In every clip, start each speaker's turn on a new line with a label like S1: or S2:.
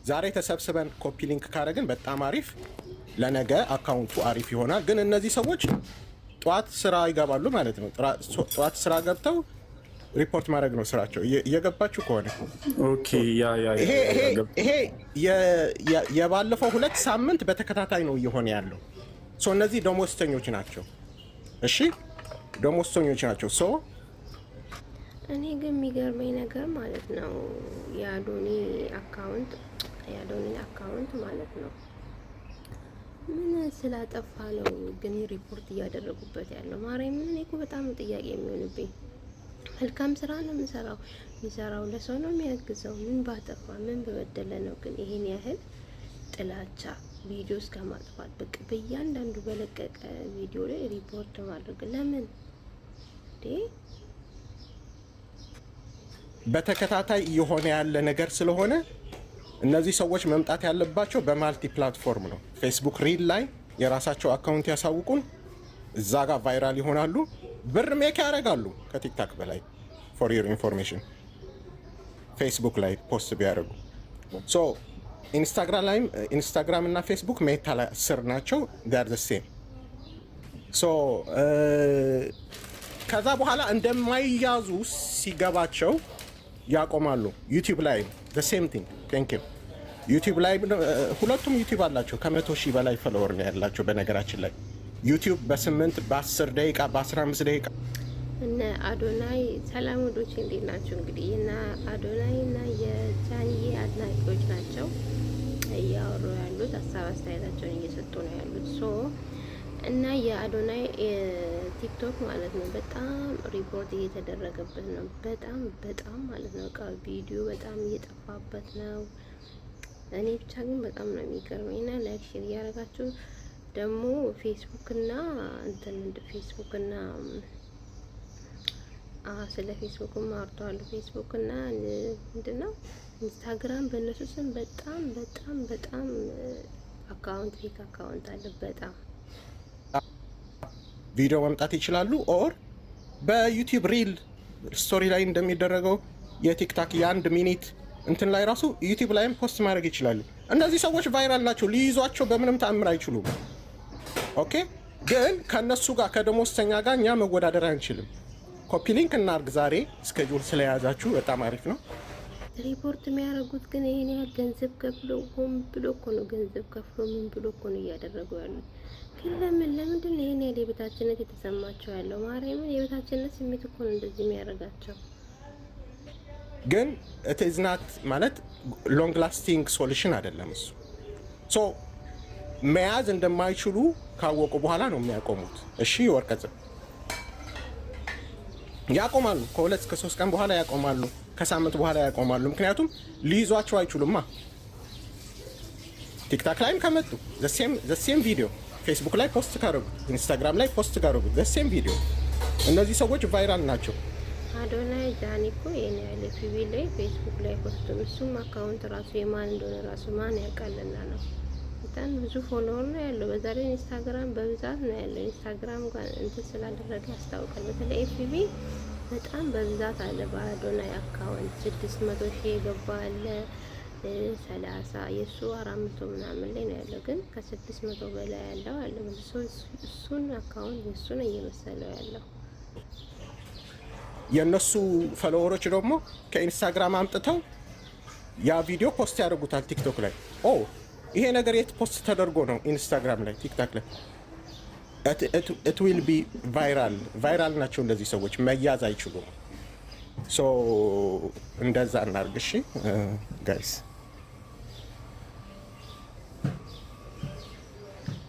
S1: ዛሬ ተሰብስበን ኮፒ ሊንክ ካረግን በጣም አሪፍ፣ ለነገ አካውንቱ አሪፍ ይሆናል። ግን እነዚህ ሰዎች ጠዋት ስራ ይገባሉ ማለት ነው። ጠዋት ስራ ገብተው ሪፖርት ማድረግ ነው ስራቸው። እየገባችሁ ከሆነ
S2: ኦኬ።
S1: ይሄ የባለፈው 2 ሳምንት በተከታታይ ነው እየሆነ ያለው። እነዚህ ደሞዝተኞች ናቸው። እሺ ደሞዝተኞች ናቸው።
S3: እኔ ግን የሚገርመኝ ነገር ማለት ነው የአዶኒ አካውንት ማለት ነው ምን ስላጠፋ ነው ግን ሪፖርት እያደረጉበት ያለው? ማርያምን እኔ እኮ በጣም ጥያቄ የሚሆንብኝ። መልካም ስራ ነው የሚሰራው ለሰው ነው የሚያግዘው። ምን ባጠፋ ምን በበደለ ነው ግን ይሄን ያህል ጥላቻ ቪዲዮ እስከ ማጥፋት በቃ በእያንዳንዱ በለቀቀ ቪዲዮ ላይ ሪፖርት ማድረግ ለምን እንዴ?
S1: በተከታታይ እየሆነ ያለ ነገር ስለሆነ እነዚህ ሰዎች መምጣት ያለባቸው በማልቲ ፕላትፎርም ነው። ፌስቡክ ሪል ላይ የራሳቸው አካውንት ያሳውቁን፣ እዛ ጋር ቫይራል ይሆናሉ፣ ብር ሜክ ያደርጋሉ ከቲክታክ በላይ። ፎር ዩር ኢንፎርሜሽን ፌስቡክ ላይ ፖስት ቢያደርጉ ኢንስታግራም እና ፌስቡክ ሜታ ስር ናቸው። ዳር ዘ ሴም። ከዛ በኋላ እንደማይያዙ ሲገባቸው ያቆማሉ። ዩቲዩብ ላይ ዘ ሴም ቲንግ ቴንክ ዩ። ዩቲዩብ ላይ ሁለቱም ዩቲዩብ አላቸው። ከ100,000 በላይ ፎሎወር ነው ያላቸው። በነገራችን ላይ ዩቲዩብ በ8 በ10 ደቂቃ በ15 ደቂቃ
S3: እነ አዶናይ ሰላም ወዶች እንዴት ናቸው? እንግዲህ እና አዶናይ እና የጃንዬ አድናቂዎች ናቸው እያወሩ ያሉት፣ ሀሳብ አስተያየታቸውን እየሰጡ ነው ያሉት። እና የአዶናይ ቲክቶክ ማለት ነው በጣም ሪፖርት እየተደረገበት ነው። በጣም ማለት ነው ቪዲዮ በጣም እየጠፋበት ነው። እኔ ብቻ ግን በጣም ነው የሚገርመኝ። እና ላይክ ሼር እያደረጋችሁ ደግሞ ፌስቡክና ስለ ፌስቡክም አውርተዋል። ፌስቡክና ምንድነው ኢንስታግራም በእነሱ ስም በጣም አካውንት ፌክ አካውንት አለ። በጣም
S1: ቪዲዮ መምጣት ይችላሉ። ኦር በዩቲዩብ ሪል ስቶሪ ላይ እንደሚደረገው የቲክታክ የ1 ሚኒት እንትን ላይ ራሱ ዩቲዩብ ላይም ፖስት ማድረግ ይችላሉ። እነዚህ ሰዎች ቫይራል ናቸው። ሊይዟቸው በምንም ተአምር አይችሉም። ኦኬ። ግን ከነሱ ጋር ከደሞዝተኛ ጋር እኛ መወዳደር አንችልም። ኮፒ ሊንክ እናርግ። ዛሬ ስኬጁል ስለያዛችሁ በጣም አሪፍ ነው።
S3: ሪፖርት የሚያደርጉት ግን ይሄን ያህል ገንዘብ ከፍሎ ሆን ብሎ እኮ ነው ገንዘብ ከፍሎ ምን ብሎ እኮ ነው እያደረጉ ያሉት። ግን ለምንድን ነው ይሄን ያህል የበታችነት የተሰማቸው ያለው? ማርያምን የበታችነት ስሜት እኮ ነው እንደዚህ የሚያደርጋቸው።
S1: ግን it is not ማለት ሎንግ ላስቲንግ ሶሉሽን አይደለም እሱ። መያዝ እንደማይችሉ ካወቁ በኋላ ነው የሚያቆሙት። እሺ ወርቀጽ ያቆማሉ። ከ2 እስከ 3 ቀን በኋላ ያቆማሉ። ከሳምንት በኋላ ያቆማሉ። ምክንያቱም ሊይዟቸው አይችሉማ። ቲክታክ ላይም ከመጡ the same ቪዲዮ ፌስቡክ ላይ ፖስት ካደረጉ ኢንስታግራም ላይ ፖስት ካደረጉ the same ቪዲዮ። እነዚህ ሰዎች ቫይራል ናቸው።
S3: አዶናይ ጃኒ እኮ የኔ ያለ ፊቪ ላይ ፌስቡክ ላይ ፖስት እሱም አካውንት ራሱ የማን እንደሆነ ራሱ ማን ያውቃልና ነው። በጣም ብዙ ፎሎወር ነው ያለው። በዛ ላይ ኢንስታግራም በብዛት ነው ያለው። ኢንስታግራም ጋር እንትን ስላደረገ ያስታውቃል። በተለይ ፊቪ በጣም በብዛት አለ። በአዶናይ አካውንት 600,000 የገባ አለ፣ 30 የሱ 400 ምናምን ላይ ነው ያለው። ግን ከ600 በላይ ያለው አለ። እሱን አካውንት እሱን እየመሰለው ያለው
S1: የነሱ ፎሎወሮች ደግሞ ከኢንስታግራም አምጥተው ያ ቪዲዮ ፖስት ያደርጉታል ቲክቶክ ላይ። ይሄ ነገር የት ፖስት ተደርጎ ነው? ኢንስታግራም ላይ፣ ቲክታክ ላይ it will be ቫይራል ናቸው እንደዚህ ሰዎች። መያዝ አይችሉም። እንደዛ እናርግ። እሺ ጋይስ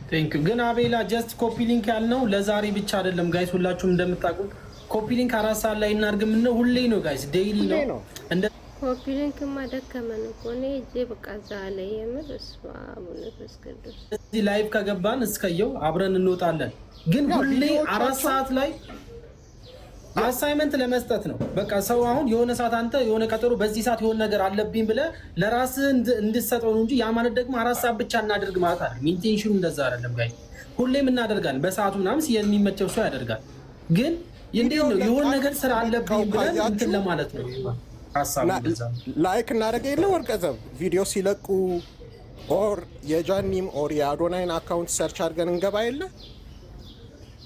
S4: ቴንክ ዩ። ግን አቤላ ጀስት ኮፒ ሊንክ ያልነው ለዛሬ ብቻ አይደለም ጋይስ፣ ሁላችሁም እንደምታውቁት ኮፒ ሊንክ 4 ሰዓት ላይ እናርግ። ምን ነው ሁሌ ነው ጋይስ፣ ዴይሊ ነው። እንደ
S3: ኮፒ ሊንክ ማደከመን እኮ ነው እጄ በቃ ዛለ የምር እስዋ አቡነ ተስከደስ
S4: እዚህ ላይቭ ከገባን እስከየው አብረን እንወጣለን። ግን ሁሌ 4 ሰዓት ላይ አሳይመንት ለመስጠት ነው። በቃ ሰው አሁን የሆነ ሰዓት አንተ የሆነ ቀጠሮ በዚህ ሰዓት የሆነ ነገር አለብኝ ብለህ ለራስህ እንድትሰጠው ነው እንጂ ያ ማለት ደግሞ 4 ሰዓት ብቻ እናድርግ ማለት አይደለም። ኢንቴንሽኑ እንደዛ አይደለም ጋይስ። ሁሌም እናደርጋለን በሰዓቱ ምናምን የሚመቸው ሰው ያደርጋል። ግን እንዴት ነው የሆነ ነገር ስራ አለብኝ ብለን እንትን ለማለት ነው። ሀሳቡ
S1: ላይክ እናደርገ የለ ወርቀዘብ ቪዲዮ ሲለቁ ኦር የጃኒም ኦር የአዶናይን አካውንት ሰርች አድርገን እንገባ የለ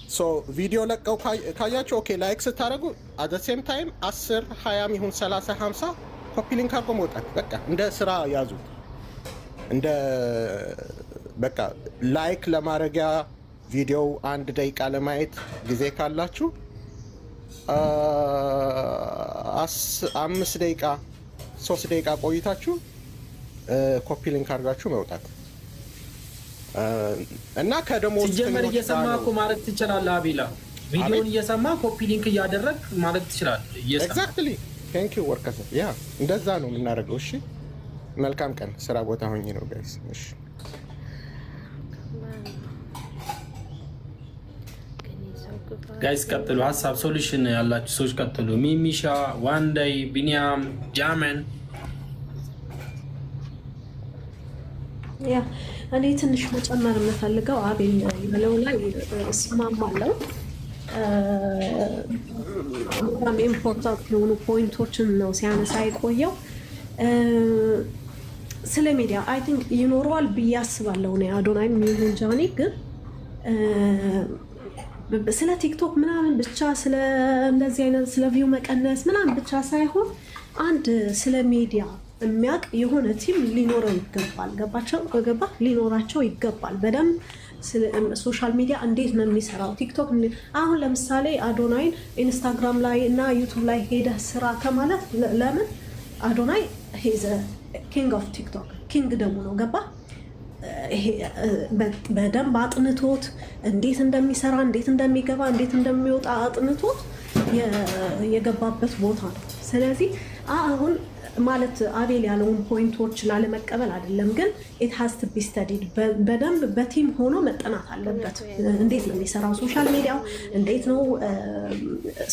S1: ሶ ቪዲዮ ለቀው ካያቸው ኦኬ ላይክ ስታደርጉ አት ዘ ሴም ታይም 10 20 ይሁን 30 50 ኮፒ ሊንክ አድርጎ መውጣት በቃ እንደ ስራ ያዙት። እንደ በቃ ላይክ ለማድረጊያ ቪዲዮ 1 ደቂቃ ለማየት ጊዜ ካላችሁ 5 ደቂቃ 3 ደቂቃ ቆይታችሁ ኮፒ ሊንክ አድርጋችሁ መውጣት እና ከደሞዝ
S4: ሲጀመር እየሰማ እኮ ማለት ትችላለህ። አቤላ ቪዲዮውን እየሰማ ኮፒ ሊንክ እያደረግ ማለት ትችላለህ።
S1: ኤግዛክትሊ ቴንክ ዩ ወርከስ ያ እንደዛ ነው የምናደርገው። እሺ መልካም ቀን። ስራ ቦታ ሆኜ ነው ጋይስ። እሺ
S4: ጋይስ ቀጥሉ። ሀሳብ ሶሉሽን ያላችሁ ሰዎች ቀጥሉ። ሚሚሻ ዋንዳይ ቢኒያም ጃመን
S2: ያ እኔ ትንሽ መጨመር የምፈልገው አቤል ያለው ላይ እስማማለሁ። በጣም ኢምፖርታንት የሆኑ ፖይንቶችን ነው ሲያነሳ የቆየው። ስለ ሚዲያ አይ ቲንክ ይኖረዋል ብዬ አስባለሁ። ነው አዶናይም ይሁን ጃኒ ግን ስለ ቲክቶክ ምናምን ብቻ ስለ እንደዚህ አይነት ስለ ቪው መቀነስ ምናምን ብቻ ሳይሆን አንድ ስለ ሚዲያ የሚያውቅ የሆነ ቲም ሊኖረው ይገባል። ገባቸው ገባ ሊኖራቸው ይገባል። በደንብ ሶሻል ሚዲያ እንዴት ነው የሚሰራው ቲክቶክ አሁን ለምሳሌ አዶናይን ኢንስታግራም ላይ እና ዩቱብ ላይ ሄደ ስራ ከማለት ለምን አዶናይ ሄዘ ኪንግ ኦፍ ቲክቶክ ኪንግ ደግሞ ነው ገባ በደንብ አጥንቶት እንዴት እንደሚሰራ እንዴት እንደሚገባ እንዴት እንደሚወጣ አጥንቶት የገባበት ቦታ ነው። ስለዚህ አሁን ማለት አቤል ያለውን ፖይንቶች ላለመቀበል አይደለም፣ ግን ኢት ሃዝ ቱ ቢ ስተዲድ በደንብ በቲም ሆኖ መጠናት አለበት። እንዴት ነው የሚሰራው ሶሻል ሚዲያው እንዴት ነው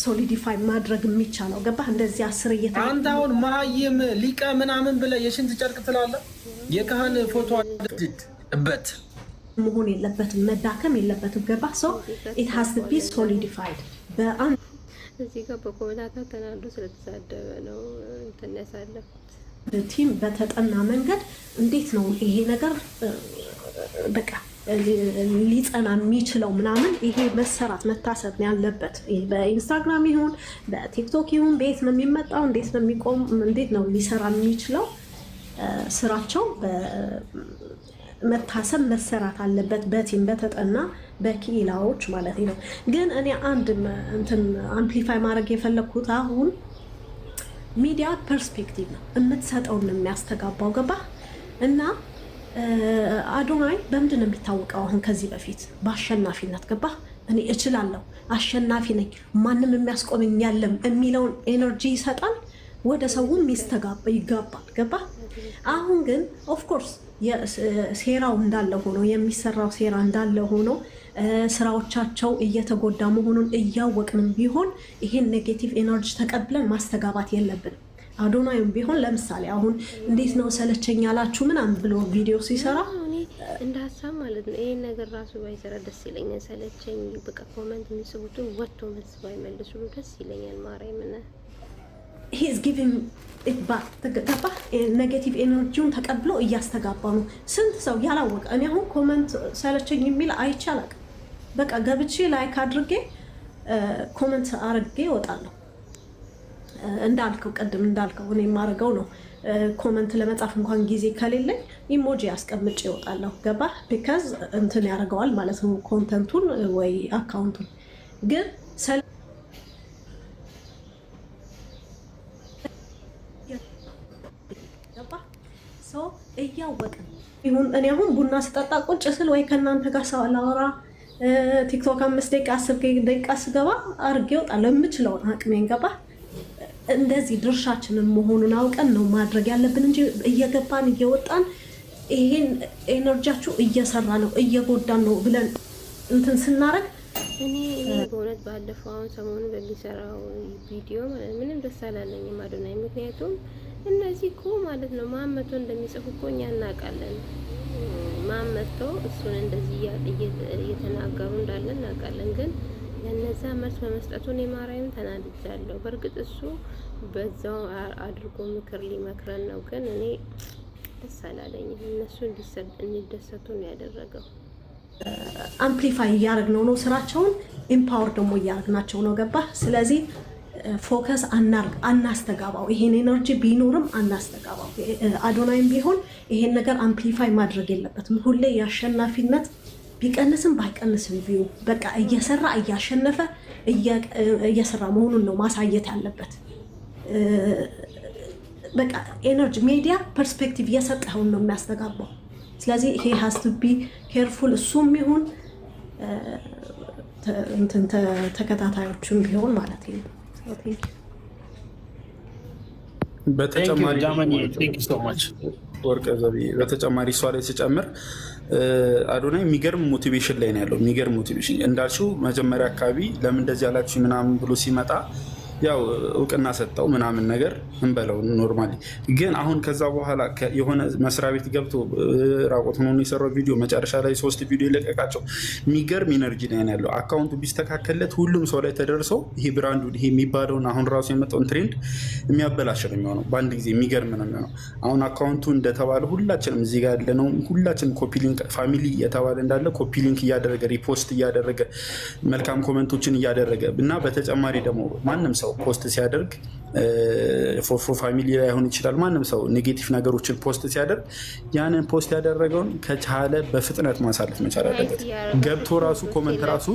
S2: ሶሊዲፋይ ማድረግ የሚቻለው ገባህ? እንደዚህ 10
S4: አንተ አሁን መሀይም ሊቀ ምናምን ብለህ የሽንት ጨርቅ ትላለህ። የካህን ፎቶ አድርግበት
S2: መሆን የለበትም መዳከም የለበትም ገባህ? ሶ ኢት ሃዝ ቱ ቢ ሶሊዲፋይድ በአንድ
S3: እዚህ ጋር በኮሜንታተር ተናዶ ስለተሳደበ ነው እንትን ያሳለፉት።
S2: ቲም በተጠና መንገድ እንዴት ነው ይሄ ነገር በቃ ሊጸና የሚችለው ምናምን ይሄ መሰራት መታሰብ ያለበት። በኢንስታግራም ይሁን በቲክቶክ ይሁን ቤት ነው የሚመጣው፣ እንዴት ነው የሚቆም፣ እንዴት ነው ሊሰራ የሚችለው ስራቸው መታሰብ መሰራት አለበት በቲም በተጠና በኪላዎች ማለት ነው። ግን እኔ አንድ እንትን አምፕሊፋይ ማድረግ የፈለኩት አሁን ሚዲያ ፐርስፔክቲቭ ነው የምትሰጠውን ነው የሚያስተጋባው ገባ እና አዶናይ በምንድን ነው የሚታወቀው? አሁን ከዚህ በፊት በአሸናፊነት ገባ እኔ እችላለሁ አሸናፊ ነኝ ማንም የሚያስቆመኝ የለም የሚለውን ኤነርጂ ይሰጣል፣ ወደ ሰውም ይስተጋባ ይጋባል ገባ። አሁን ግን ኦፍ ኮርስ ሴራው እንዳለ ሆኖ የሚሰራው ሴራ እንዳለ ሆኖ ስራዎቻቸው እየተጎዳ መሆኑን እያወቅንም ቢሆን ይሄን ኔጌቲቭ ኤነርጂ ተቀብለን ማስተጋባት የለብንም። አዶናይም ቢሆን ለምሳሌ አሁን እንዴት ነው ሰለቸኝ ያላችሁ ምናምን ብሎ ቪዲዮ ሲሰራ
S3: እንደ ሀሳብ ማለት ነው ይሄን ነገር ራሱ ባይሰራ ደስ ይለኛል። ሰለቸኝ በቃ ኮሜንት የሚጽፉትን ወጥቶ መልስ ባይመልሱ ደስ ይለኛል። ማርያምን
S2: he is giving it back ተገባ ኔጌቲቭ ኤነርጂውን ተቀብሎ እያስተጋባ ነው። ስንት ሰው ያላወቀ እኔ አሁን ኮሜንት ሰለቸኝ የሚል አይቻላል። በቃ ገብቼ ላይክ አድርጌ ኮሜንት አድርጌ እወጣለሁ። እንዳልከው ቀድም እንዳልከው እኔ የማደርገው ነው። ኮሜንት ለመጻፍ እንኳን ጊዜ ከሌለኝ ኢሞጂ አስቀምጬ እወጣለሁ ገባ ቢካዝ እንትን ያደርገዋል ማለት ነው ኮንተንቱን ወይ አካውንቱን ግን እያወቅን ይሁን እኔ አሁን ቡና ስጠጣ ቁጭ ስል ወይ ከእናንተ ጋር ሰው ላወራ ቲክቶክ 5 ደቂቃ 10 ደቂቃ ስገባ አድርጌ እወጣለሁ። የምችለውን አቅሜን ገባ እንደዚህ ድርሻችንን መሆኑን አውቀን ነው ማድረግ ያለብን እንጂ እየገባን እየወጣን ይሄን ኤነርጂያችሁ እየሰራ ነው እየጎዳን ነው ብለን እንትን ስናረግ
S3: እኔ በእውነት ባለፈው አሁን ሰሞኑን በሚሰራው ቪዲዮ ምንም ደስ አላለኝም አዶናይ። ምክንያቱም እነዚህ እኮ ማለት ነው ማመቶ እንደሚጽፉ እኮ እኛ እናውቃለን። ማመቶ እሱን እንደዚህ እየተናገሩ እንዳለ እናውቃለን። ግን ለነዛ መልስ በመስጠቱ እኔ ማርያምን ተናድጃለሁ። በእርግጥ እሱ በዛው አድርጎ ምክር ሊመክረን ነው። ግን እኔ ደስ አላለኝም። እነሱ እንዲደሰቱ ነው ያደረገው።
S2: አምፕሊፋይ እያደረግነው ነው ስራቸውን፣ ኢምፓወር ደግሞ እያደረግናቸው ነው። ገባ? ስለዚህ ፎከስ አናስተጋባው። ይሄን ኤነርጂ ቢኖርም አናስተጋባው። አዶናይም ቢሆን ይሄን ነገር አምፕሊፋይ ማድረግ የለበትም። ሁሌ የአሸናፊነት ቢቀንስም ባይቀንስም ቢዩ በቃ እየሰራ እያሸነፈ እየሰራ መሆኑን ነው ማሳየት ያለበት። በቃ ኤነርጂ ሚዲያ ፐርስፔክቲቭ እየሰጠኸውን ነው የሚያስተጋባው። ስለዚህ ይሄ ሃዝ ቱ ቢ ኬርፉል። እሱም ይሁን ተከታታዮቹም ቢሆን ማለት ነው።
S5: በተጨማሪ ወርቅ ዘቢ በተጨማሪ እሷ ላይ ስጨምር አዶናይ የሚገርም ሞቲቬሽን ላይ ነው ያለው። የሚገርም ሞቲቬሽን እንዳልሽው መጀመሪያ አካባቢ ለምን እንደዚህ ያላችሁ ምናምን ብሎ ሲመጣ ያው እውቅና ሰጠው ምናምን ነገር እንበለው ኖርማሊ። ግን አሁን ከዛ በኋላ የሆነ መስሪያ ቤት ገብቶ ራቆት ሆኖ የሰራው ቪዲዮ መጨረሻ ላይ 3 ቪዲዮ የለቀቃቸው የሚገርም ኢነርጂ ነው ያለው። አካውንቱ ቢስተካከልለት ሁሉም ሰው ላይ ተደርሶ ይሄ ብራንዱ ይሄ የሚባለውን አሁን ራሱ የመጣውን ትሬንድ የሚያበላሽ ነው የሚሆነው። በአንድ ጊዜ የሚገርም ነው የሚሆነው። አሁን አካውንቱ እንደተባለ ሁላችንም እዚህ ጋር ያለነው ሁላችንም ኮፒ ሊንክ ፋሚሊ የተባለ እንዳለ ኮፒ ሊንክ እያደረገ ሪፖስት እያደረገ መልካም ኮመንቶችን እያደረገ እና በተጨማሪ ደግሞ ማንም ሰው ፖስት ሲያደርግ ፎፎ ፋሚሊ ላይ ሆን ይችላል። ማንም ሰው ኔጌቲቭ ነገሮችን ፖስት ሲያደርግ ያንን ፖስት ያደረገውን ከቻለ በፍጥነት ማሳለፍ መቻል አለበት። ገብቶ ራሱ ኮመንት ራሱ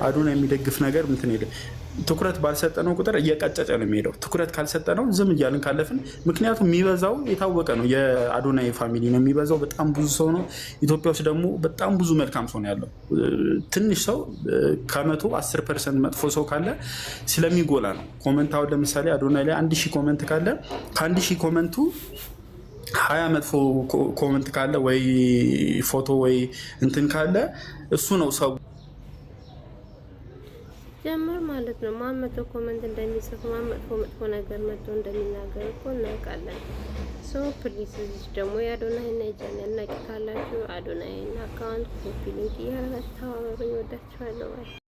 S5: አዶናይ የሚደግፍ ነገር እንትን የለም። ትኩረት ባልሰጠነው ቁጥር እየቀጨጨ ነው የሚሄደው። ትኩረት ካልሰጠነው ዝም እያልን ካለፍን፣ ምክንያቱም የሚበዛው የታወቀ ነው የአዶናይ ፋሚሊ ነው የሚበዛው። በጣም ብዙ ሰው ነው። ኢትዮጵያ ውስጥ ደግሞ በጣም ብዙ መልካም ሰው ነው ያለው። ትንሽ ሰው ከመቶ 10% መጥፎ ሰው ካለ ስለሚጎላ ነው ኮመንት። አሁን ለምሳሌ አዶናይ ላይ 1000 ኮመንት ካለ ከ1000 ኮመንቱ 20 መጥፎ ኮመንት ካለ ወይ ፎቶ ወይ እንትን ካለ እሱ ነው ሰው
S3: ጀምር ማለት ነው። ማን መጥቶ ኮመንት እንደሚጽፍ ማን መጥፎ ነገር መጥቶ እንደሚናገር እኮ እናውቃለን። ሶ ፕሊዝ እዚህ ደግሞ የአዶናይና የጃኒ አድናቂ ካላችሁ አዶናይና አካውንት ኮፒ ሊንክ እያደረጋችሁ ተባበሩኝ። ወዳችኋለሁ።